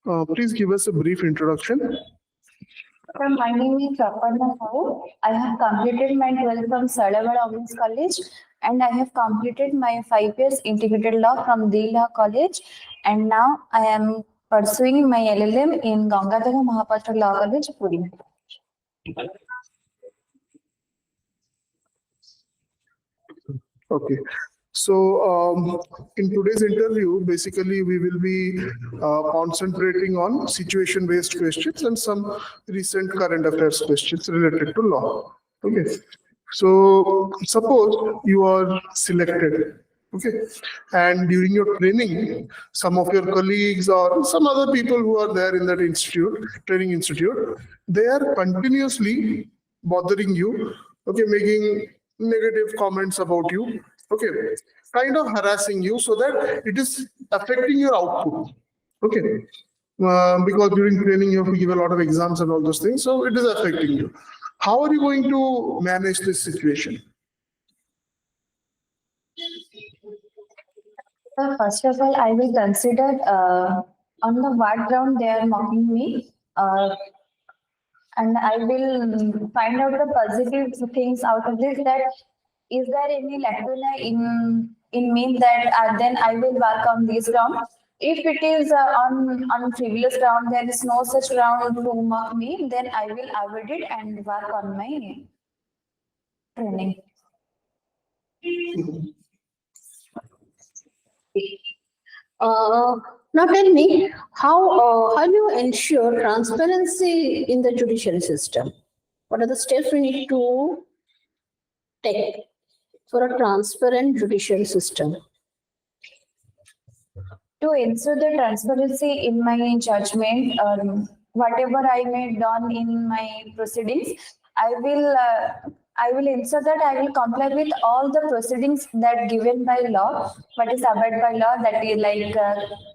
Please give us a brief introduction. Sir, my name is Aparna-Aarohan. I have completed my 12th from Saravana Women's College, and I have completed my 5 years integrated law from the Law College, and now I am pursuing my LLM in Gangadhara Mahapatra Law College, Puri. Okay. So in today's interview, basically we will be concentrating on situation-based questions and some recent current affairs questions related to law. Okay. So suppose you are selected. Okay. And during your training, some of your colleagues or some other people who are there in that training institute, they are continuously bothering you, okay, making negative comments about you, okay, kind of harassing you so that it is affecting your output, okay, because during training you have to give a lot of exams and all those things, so it is affecting you. How are you going to manage this situation? First of all, I will consider on the what ground they are mocking me, and I will find out the positive things out of this. That is there any lacuna in me, that then I will work on this ground. If it is on previous ground, there is no such ground to mock me, then I will avoid it and work on my training. Now tell me, how do you ensure transparency in the judiciary system? What are the steps we need to take for a transparent judiciary system? To ensure the transparency in my judgment, whatever I may done in my proceedings, I will ensure that I will comply with all the proceedings that given by law, what is abided by law, that is like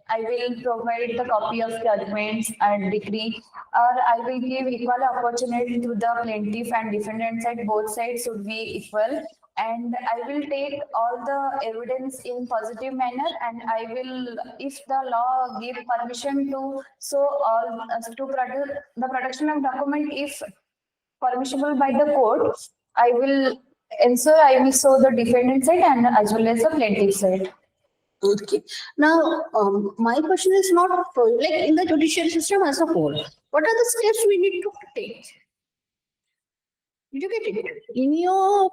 I will provide the copy of judgments and decree, or I will give equal opportunity to the plaintiff and defendant side, both sides should be equal. And I will take all the evidence in positive manner, and I will, if the law give permission to show all to produce the production of document, if permissible by the court, I will ensure I will show the defendant side and as well as the plaintiff side. Okay. Now, my question is not like in the judicial system as a whole. What are the steps we need to take? Did you get it? In your,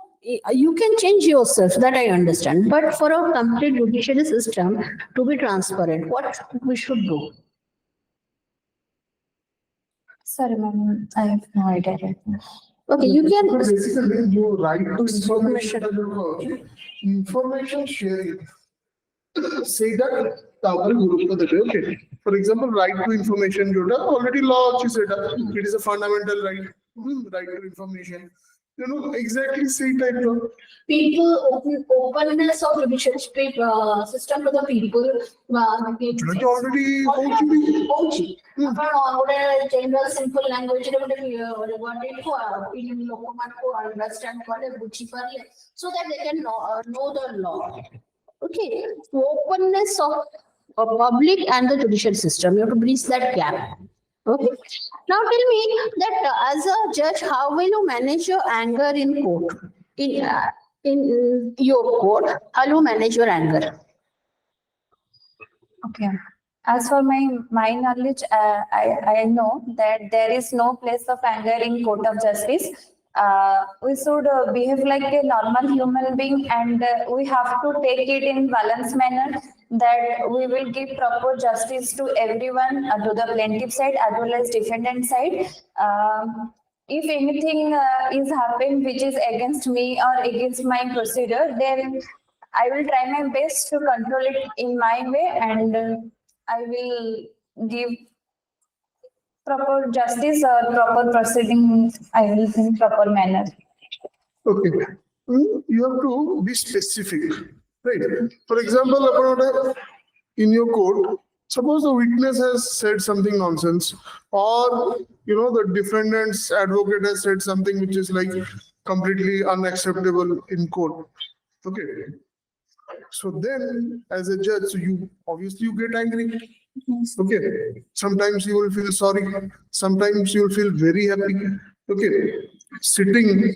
you can change yourself, that I understand. But for a complete judicial system to be transparent, what we should do? Sorry, ma'am, I have no idea. Okay, you can basically you write information sharing. Say that okay. For example, right to information already law it is a fundamental right. Right to information. You know exactly same type of people openness of judicial system to the people. Already general simple language understand so that they can know the law. Okay, openness of public and the judicial system. You have to bridge that gap. Okay. Now tell me that as a judge, how will you manage your anger in court? In your court, how do you manage your anger? Okay. As for my knowledge, I know that there is no place of anger in court of justice. We should behave like a normal human being, and we have to take it in balanced manner, that we will give proper justice to everyone, to the plaintiff side as well as defendant side. If anything is happened which is against me or against my procedure, then I will try my best to control it in my way, and I will give proper justice or proper proceedings, I will in proper manner. Okay. You have to be specific, right? For example, in your court, suppose the witness has said something nonsense, or the defendant's advocate has said something which is like completely unacceptable in court. Okay. So then, as a judge, you get angry. Okay, sometimes you will feel sorry, sometimes you will feel very happy. Okay, sitting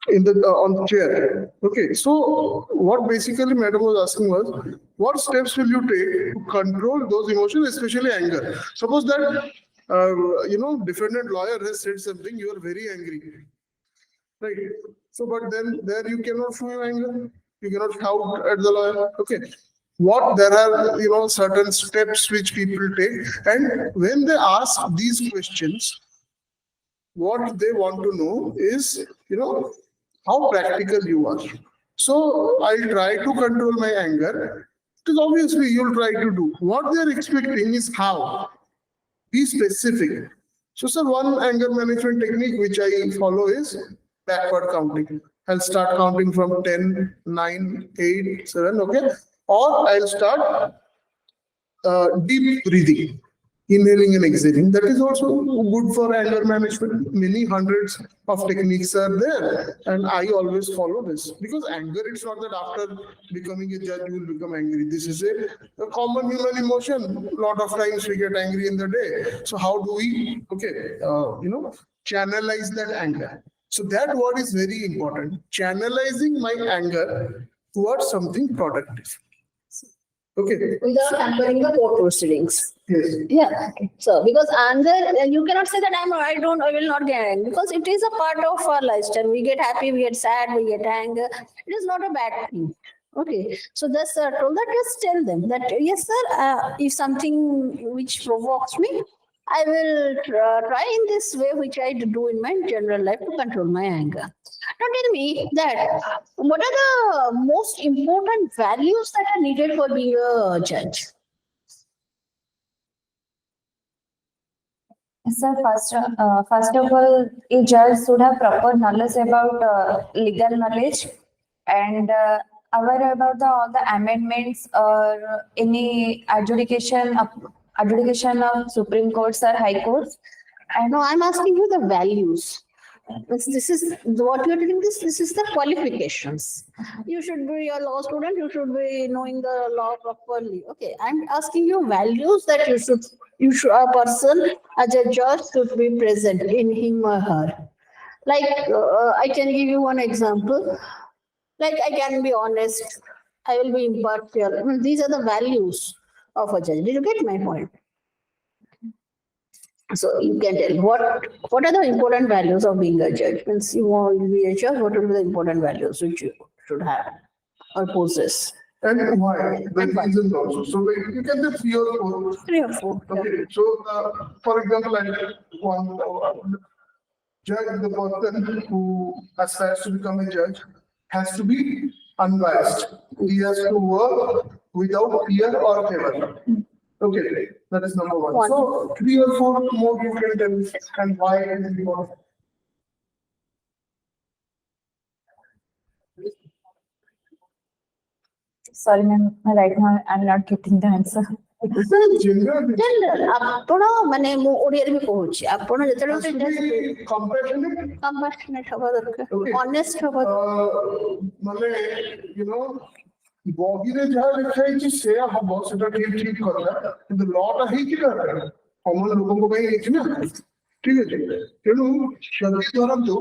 in the on the chair. Okay, so what basically madam was asking was, what steps will you take to control those emotions, especially anger? Suppose that defendant lawyer has said something, you are very angry, right? So, but then there you cannot show your anger, you cannot shout at the lawyer. Okay, what there are certain steps which people take, and when they ask these questions, what they want to know is, how practical you are. So I'll try to control my anger, because obviously you'll try to do. What they're expecting is how. Be specific. So, sir, one anger management technique which I follow is backward counting. I'll start counting from 10, 9, 8, 7, okay? Or I'll start deep breathing, inhaling and exhaling. That is also good for anger management. Many hundreds of techniques are there, and I always follow this, because anger, it's not that after becoming a judge you will become angry. This is a common human emotion. A lot of times we get angry in the day. So how do we channelize that anger? So that word is very important. Channelizing my anger towards something productive. Okay. Without hampering the court proceedings. Yes. Yeah. So because anger, you cannot say that I will not get angry, because it is a part of our lifestyle. We get happy, we get sad, we get anger. It is not a bad thing. Okay. So that's told that, just tell them that yes, sir. If something which provokes me, I will try in this way, which I do in my general life, to control my anger. Now tell me that what are the most important values that are needed for being a judge? Sir, first of all, a judge should have proper knowledge about legal knowledge and aware about all the amendments or any adjudication of Supreme Courts or High Courts. And now I'm asking you the values. This is what you're telling. This is the qualifications. You should be a law student. You should be knowing the law properly. Okay, I'm asking you values that you should a person as a judge should be present in him or her. Like I can give you one example. Like I can be honest. I will be impartial. These are the values of a judge. Did you get my point? So you can tell what are the important values of being a judge. Once you want to be a judge, what are the important values which you should have or possess? And why? The reasons also. So like, you can say 3 or 4. 3 or 4. Okay. Yeah. So for example, I want judge, the person who aspires to become a judge has to be unbiased. He has to work without fear or favor. Okay, that is number 1. So 3 or 4 more you can tell, and why it is important. Sorry, ma'am. Right now, I'm not getting the answer. General ଆପଣ ମାନେ ମୁଁ ଓଡ଼ିଆରେ ବି କହୁଛି ଆପଣ ଯେତେବେଳେ compassionate ହବା ଦରକାର honest ହବା ମାନେ ବହିରେ ଯାହା ଲେଖା ହେଇଛି ସେୟା ହବ, ସେଟା ଠିକ କଥା, କିନ୍ତୁ ଲଟା ହେଇଛି କାହାର? କମନ ଲୋକଙ୍କ ପାଇଁ ହେଇଛି ନା, ଠିକ ଅଛି। ତେଣୁ ଯଦି ଧରନ୍ତୁ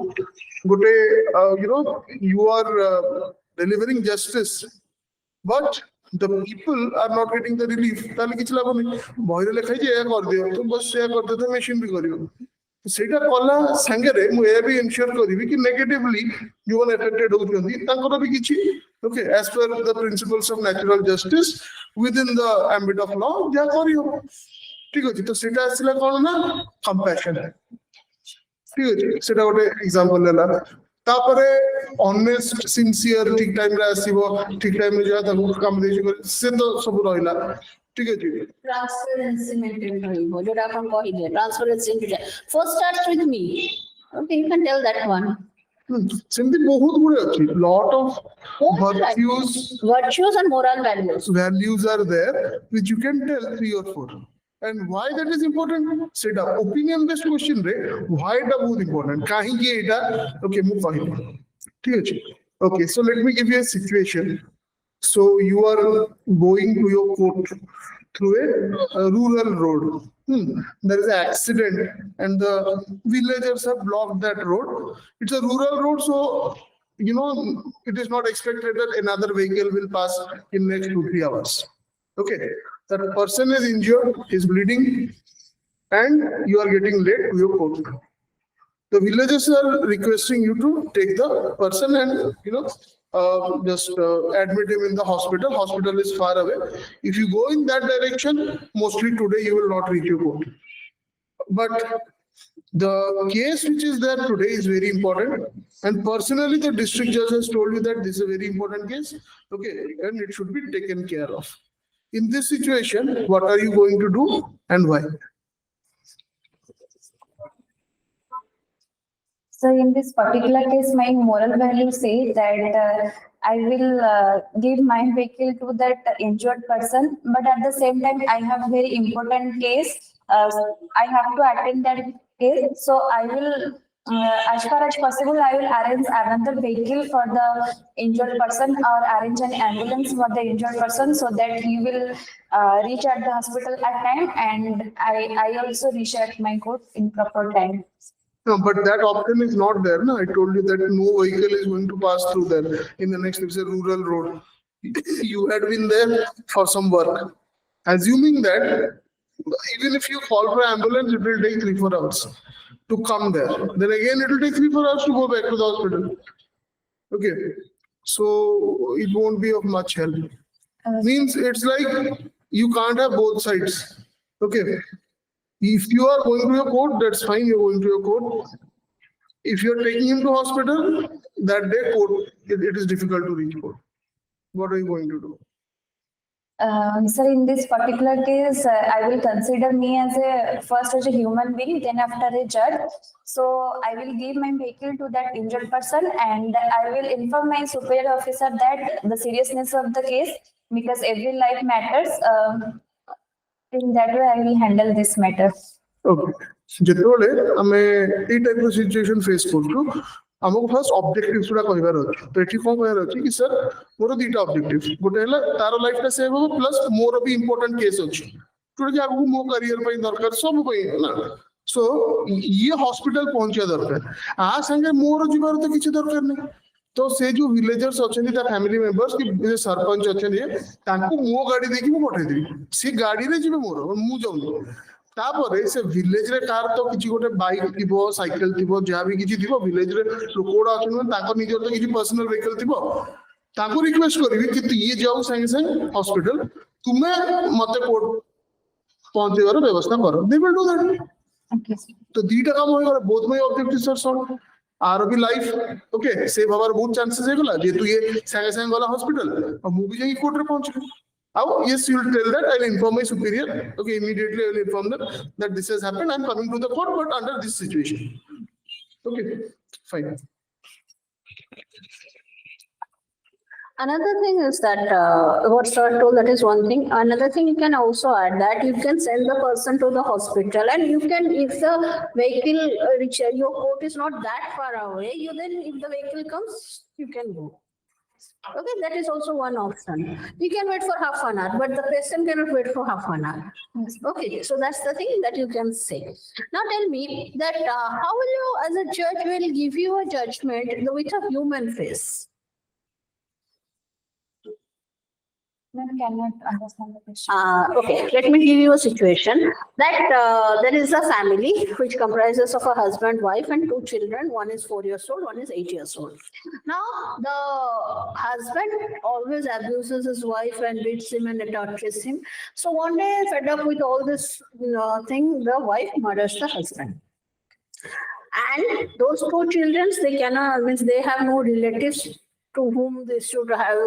ଗୋଟେ you are delivering justice, but the people are not getting the relief, ତାହେଲେ କିଛି ଲାଭ ନାହିଁ। ବହିରେ ଲେଖା ହେଇଛି ଏହା କରିଦିଅ, ତ ବସ୍ ସେୟା କରିଦିଅ, ତ ମେସିନ୍ ବି କରିବ। ସେଇଟା କଲା ସାଙ୍ଗରେ ମୁଁ ଏହା ବି ଏନସିଓର କରିବି କି ନେଗେଟିଭଲି ଯୋଉମାନେ ଏଫେକ୍ଟେଡ ହଉଛନ୍ତି ତାଙ୍କର ବି କିଛି okay as per the principles of natural justice within the ambit of law ଯାହା କରିବ, ଠିକ ଅଛି। ତ ସେଇଟା ଆସିଲା କଣ ନା compassion, ଠିକ ଅଛି। ସେଇଟା ଗୋଟେ ଏକ୍ସାମ୍ପଲ ହେଲା। ତାପରେ honest, sincere, ଠିକ ଟାଇମରେ ଆସିବ, ଠିକ ଟାଇମରେ ଯାହା ତାକୁ କାମ ଦେଇଛି ସେ ତ ସବୁ ରହିଲା, ଠିକ ଅଛି। transparency maintain ରହିବ, ଯୋଉଟା ଆପଣ କହିଲେ transparency first starts with me. Okay, you can tell that one. ସେମିତି ବହୁତ ଗୁଡେ ଅଛି, lot of virtues and moral values are there which you can tell 3 or 4. And why that is important? Seda opinion based question re why ta bahut important, kahi ki eta okay mu kahili, thik achi। Okay, so let me give you a situation. So you are going to your court through a rural road. There is an accident and the villagers have blocked that road. It's a rural road, so it is not expected that another vehicle will pass in next 2-3 hours. Okay, that person is injured, he's bleeding, and you are getting late to your court. The villagers are requesting you to take the person and just admit him in the hospital. Hospital is far away. If you go in that direction, mostly today you will not reach your court. But the case which is there today is very important, and personally the district judge has told you that this is a very important case, okay, and it should be taken care of. In this situation, what are you going to do and why? So in this particular case, my moral value says that I will give my vehicle to that injured person, but at the same time, I have very important case. I have to attend that case, so I will, as far as possible, I will arrange another vehicle for the injured person or arrange an ambulance for the injured person so that he will reach at the hospital at time, and I also reach at my court in proper time. No, but that option is not there. No? I told you that no vehicle is going to pass through there in the next, it's a rural road. You had been there for some work. Assuming that, even if you call for ambulance, it will take 3-4 hours to come there. Then again, it will take 3-4 hours to go back to the hospital. Okay. So it won't be of much help. Means it's like you can't have both sides. Okay. If you are going to your court, that's fine, you're going to your court. If you're taking him to hospital, that day court, it is difficult to reach court. What are you going to do? Sir, in this particular case, I will consider me as first as a human being, then after a judge. So I will give my vehicle to that injured person, and I will inform my superior officer that the seriousness of the case, because every life matters. In that way, I will handle this matter. Okay. ଯେତେବେଳେ ଆମେ ଏଇ type ର situation face କରୁଛୁ ଆମକୁ first objective ଗୁଡା କହିବାର ଅଛି ତ ଏଠି କଣ କହିବାର ଅଛି କି ସାର୍ ମୋର ଦିଟା ଅବଜେକ୍ଟିଭ ଗୋଟେ ହେଲା ତାର ଲାଇଫ ଟା ସେଭ୍ ହବ ପ୍ଲସ୍ ମୋର ବି ଇମ୍ପୋର୍ଟାଣ୍ଟ କେସ୍ ଅଛି ଯୋଉଟା କି ଆଗକୁ ମୋ କ୍ୟାରିୟର ପାଇଁ ଦରକାର ସବୁ ପାଇଁ ନା ସୋ ଇଏ ହସ୍ପିଟାଲ ପହଞ୍ଚିବା ଦରକାର ଆ ସାଙ୍ଗେ ମୋର ଯିବାର ତ କିଛି ଦରକାର ନାହିଁ तो से जो विलेजर्स अछंती ता फैमिली मेंबर्स कि सरपंच अछंती तांको मो गाड़ी देखि मो पठै देबी से गाड़ी रे जिबे मोर मु जाउनी तापरे से विलेज रे कार तो किछि गोटे बाइक थिबो साइकिल थिबो जा भी किछि थिबो विलेज रे लोकोडा अछन ताको निजर तो किछि पर्सनल व्हीकल थिबो ताको रिक्वेस्ट करबी कि तू ये जाऊ संगे संगे हॉस्पिटल तुमे मते कोर्ट पहुंचेबार व्यवस्था करो दे विल डू दैट तो दीटा काम होय both my objectives are solve are भी लाइफ ओके सेव हमार बहुत चांसेस है गला जे तू ये संगे संगे गला हॉस्पिटल और मु भी जाई कोर्ट रे पहुंच how yes you will tell that I will inform my superior okay immediately I will inform them that this has happened I am coming to the court but under this situation okay fine Another thing is that what sir told, that is one thing. Another thing, you can also add that you can send the person to the hospital, and you can, if the vehicle your court is not that far away, you then if the vehicle comes, you can go. Okay, that is also one option. You can wait for half an hour, but the patient cannot wait for half an hour. Okay, so that's the thing that you can say. Now tell me that how will you, as a judge, will give you a judgment with a human face? I cannot understand the question. Okay, let me give you a situation that there is a family which comprises of a husband, wife, and 2 children. One is 4 years old, one is 8 years old. Now, the husband always abuses his wife and beats him and tortures him. So one day, fed up with all this thing, the wife murders the husband. And those 2 children, they cannot, means they have no relatives to whom they should have,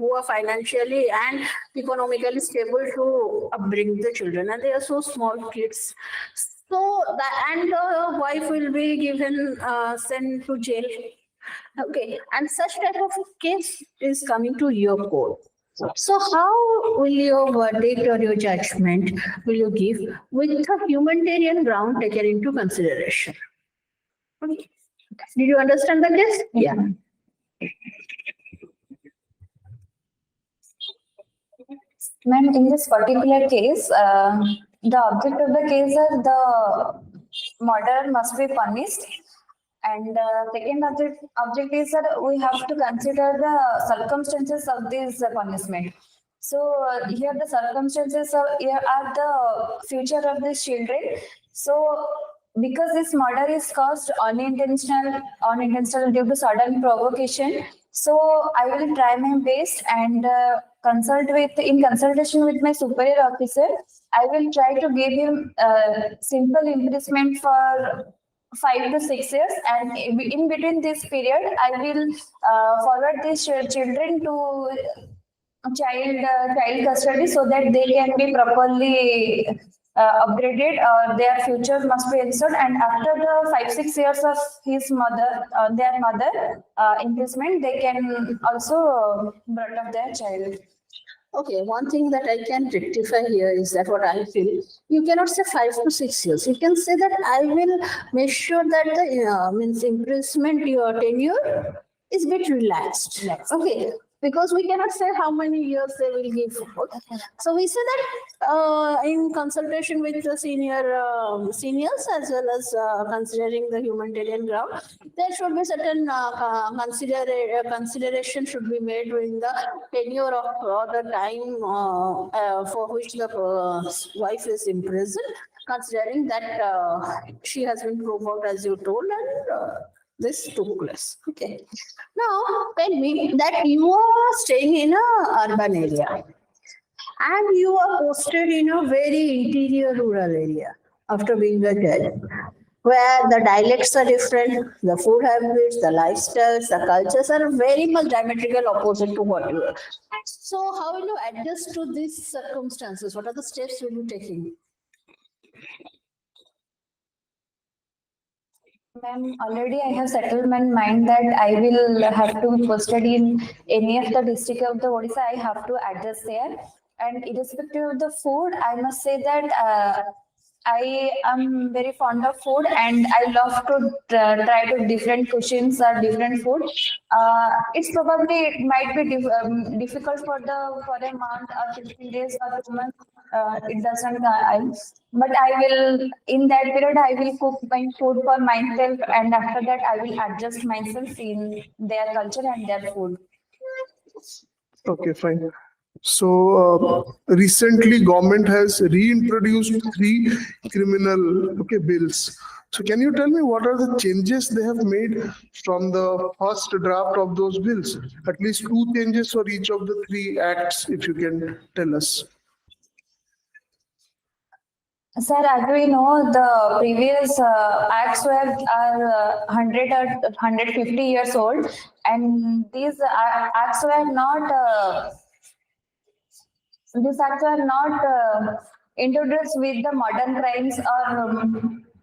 who are financially and economically stable to upbring the children, and they are so small kids. So that, and the wife will be given sent to jail. Okay, and such type of case is coming to your court. So how will your verdict or your judgment will you give with a humanitarian ground taken into consideration? Okay. Did you understand the case? Yeah. Ma'am, in this particular case, the object of the case is the murderer must be punished. And second object is that we have to consider the circumstances of this punishment. So here the circumstances here are the future of these children. So because this murder is caused unintentional due to sudden provocation, so I will try my best and in consultation with my superior officer, I will try to give him simple imprisonment for 5 to 6 years, and in between this period, I will forward these children to child custody so that they can be properly upgraded, or their future must be ensured. And after the 5-6 years of their mother imprisonment, they can also brought up their child. Okay, one thing that I can rectify here is that what I feel, you cannot say 5 to 6 years. You can say that I will make sure that the means imprisonment, your tenure is bit relaxed. Okay, because we cannot say how many years they will give. Okay. So we say that in consultation with the seniors as well as considering the humanitarian ground, there should be certain consideration should be made during the tenure of the time for which the wife is imprisoned, considering that she has been provoked, as you told, and this took place. Okay. Now, tell me that you are staying in a urban area and you are posted in a very interior rural area after being a judge, where the dialects are different, the food habits, the lifestyles, the cultures are very much diametrical opposite to what you are. So, how will you adjust to these circumstances? What are the steps will you taking? Ma'am, already I have settled my mind that I will have to be posted in any of the district of the Odisha. I have to address there. And irrespective of the food, I must say that I am very fond of food and I love to try to different cuisines or different food. It's probably might be difficult for a month or 15 days or 2 months. It doesn't. But I will, in that period, I will cook my food for myself, and after that, I will adjust myself in their culture and their food. Okay, fine. So recently government has reintroduced 3 criminal bills. So can you tell me what are the changes they have made from the first draft of those bills? At least 2 changes for each of the 3 acts, if you can tell us. Sir, as we know, the previous acts are 100 or 150 years old, and these acts were not. These acts were not introduced with the modern crimes or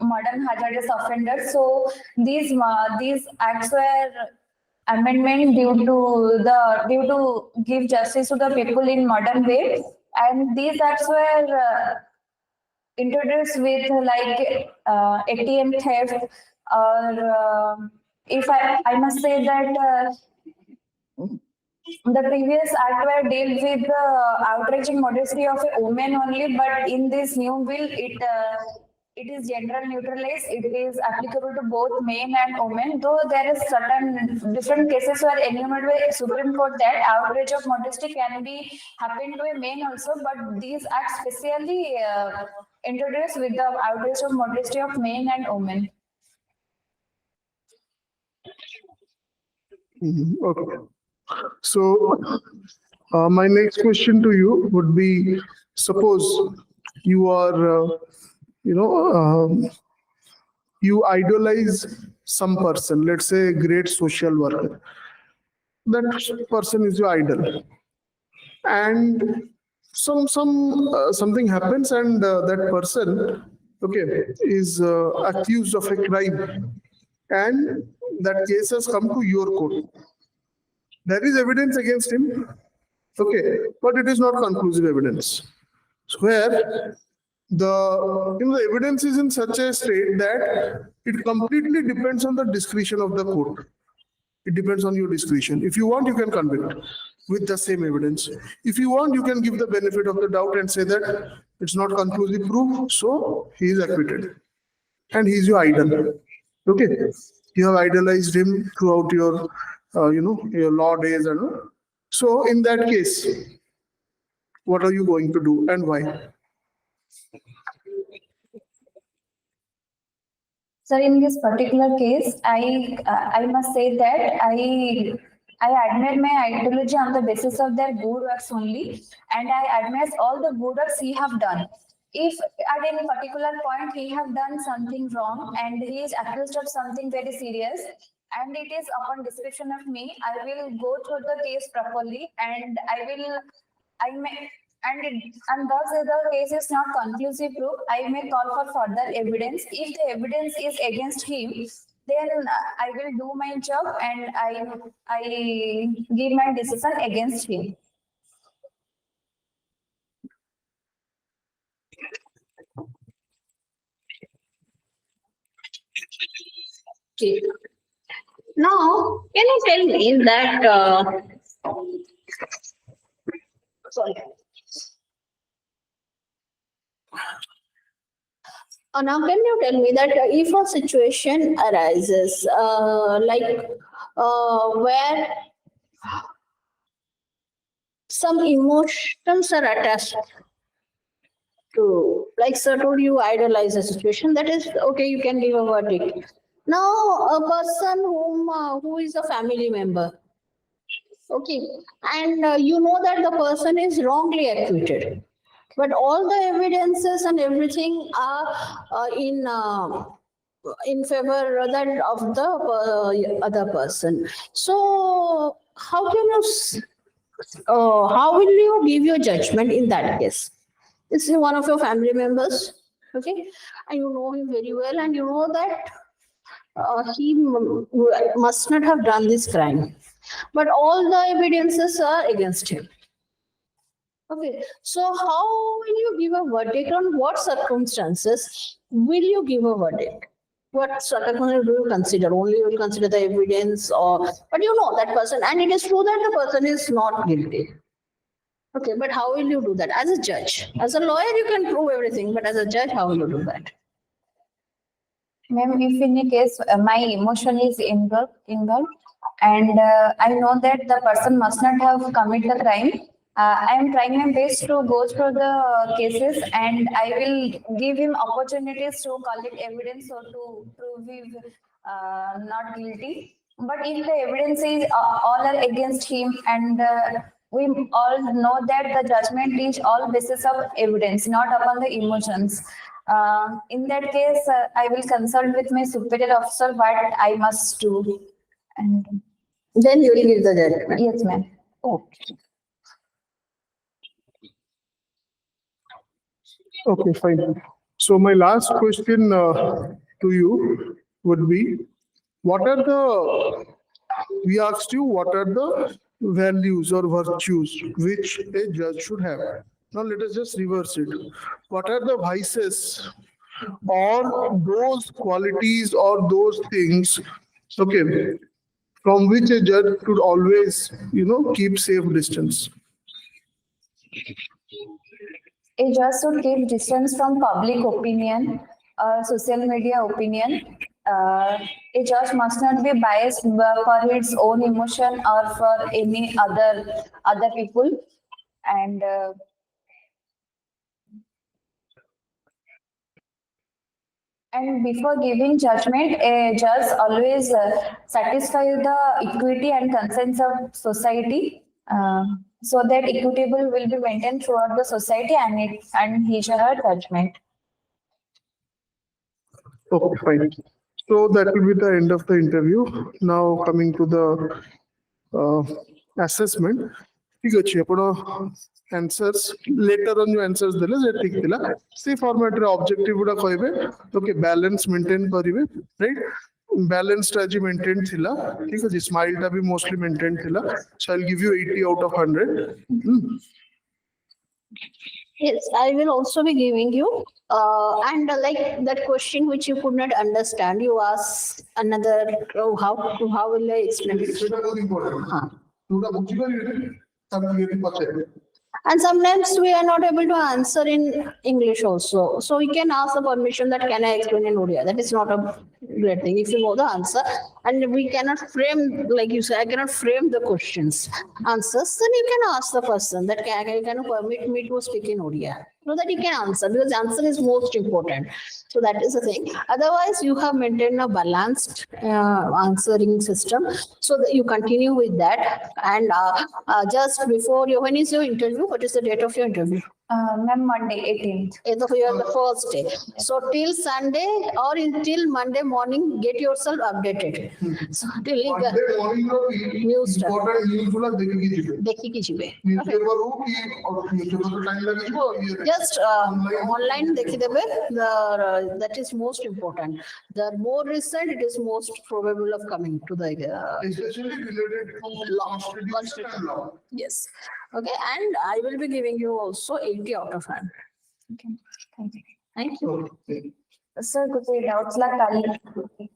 modern hazardous offenders. So these acts were amendment due to give justice to the people in modern way, and these acts were introduced with like ATM theft, or if I must say that the previous act were dealt with the outraging modesty of a woman only, but in this new bill it is gender neutralized. It is applicable to both men and women, though there is certain different cases where enumerated by Supreme Court that outrage of modesty can be happen to a man also, but these acts specially introduced with the outrage of modesty of men and women. Okay. So my next question to you would be, suppose you are, you idolize some person, let's say a great social worker. That person is your idol. And something happens and that person, is accused of a crime. And that case has come to your court. There is evidence against him, but it is not conclusive evidence. So where the evidence is in such a state that it completely depends on the discretion of the court. It depends on your discretion. If you want, you can convict. with the same evidence. If you want, you can give the benefit of the doubt and say that it's not conclusive proof, so he is acquitted. And he is your idol. Okay. You have idolized him throughout your, your law days and all. So in that case, what are you going to do and why? So in this particular case, I must say that I admire my ideology on the basis of their good works only, and I admire all the good works he have done. If at any particular point he have done something wrong and he is accused of something very serious, and it is upon description of me, I will go through the case properly, and I may. And thus, if the case is not conclusive proof, I may call for further evidence. If the evidence is against him, then I will do my job and I give my decision against him. Okay. Now, can you tell me that? Sorry. Now, can you tell me that if a situation arises, where some emotions are attached to, like sir told you, idolize a situation, that is okay, you can give a verdict. Now, a person who is a family member, okay, and you know that the person is wrongly acquitted, but all the evidences and everything are in favor of the other person. So how can you how will you give your judgment in that case? This is one of your family members, okay, and you know him very well, and you know that he must not have done this crime, but all the evidences are against him. Okay, so how will you give a verdict? On what circumstances will you give a verdict? What circumstances do you consider? Only you will consider the evidence, or but you know that person, and it is true that the person is not guilty. Okay, but how will you do that as a judge? As a lawyer, you can prove everything, but as a judge, how will you do that? Ma'am, if in a case my emotion is involved, and I know that the person must not have committed the crime, I am trying my best to go through the cases, and I will give him opportunities to collect evidence or to prove him not guilty. But if the evidence is all are against him, and we all know that the judgment is all basis of evidence, not upon the emotions. In that case, I will consult with my superior officer what I must do. And then you will give the judgment. Yes, ma'am. Okay. Okay, fine. So my last question to you would be, we asked you what are the values or virtues which a judge should have. Now let us just reverse it. What are the vices or those qualities or those things, okay, from which a judge should always, keep safe distance? A judge should keep distance from public opinion, social media opinion. A judge must not be biased for its own emotion or for any other people. And before giving judgment, a judge always satisfy the equity and consent of society, so that equitable will be maintained throughout the society and his or her judgment. Okay, fine. So that will be the end of the interview. Now coming to the assessment. ठीक अछि आपण answers later on you answers देले जे ठीक थिला से format रे objective गुडा कहबे okay balance maintain करिवे राइट बैलेंस टा जी मेंटेन थिला ठीक अछि स्माइल टा भी मोस्टली मेंटेन थिला so I will give you 80 out of 100. Yes, I will also be giving you. And like that question which you could not understand, you ask another. How will I explain it? It's very important. And sometimes we are not able to answer in English also. So we can ask the permission that can I explain in Odia? That is not a great thing. If you know the answer and we cannot frame, like you say, I cannot frame the questions, answers, then you can ask the person that can you permit me to speak in Odia? So that you can answer, because the answer is most important. So that is the thing. Otherwise, you have maintained a balanced answering system. So that you continue with that. And just before you, when is your interview? What is the date of your interview? Ma'am, Monday 18th. It's the first day. So till Sunday or until Monday morning, get yourself updated. So till you get news stuff. देखी की चीज़ें. Just online देखी देबे. That is most important. The more recent, it is most probable of coming to the Especially related to law. law. Yes. Okay, and I will be giving you also 80 out of 100. Okay. Thank you. Thank you. Okay. Sir, कुछ doubts ला काली.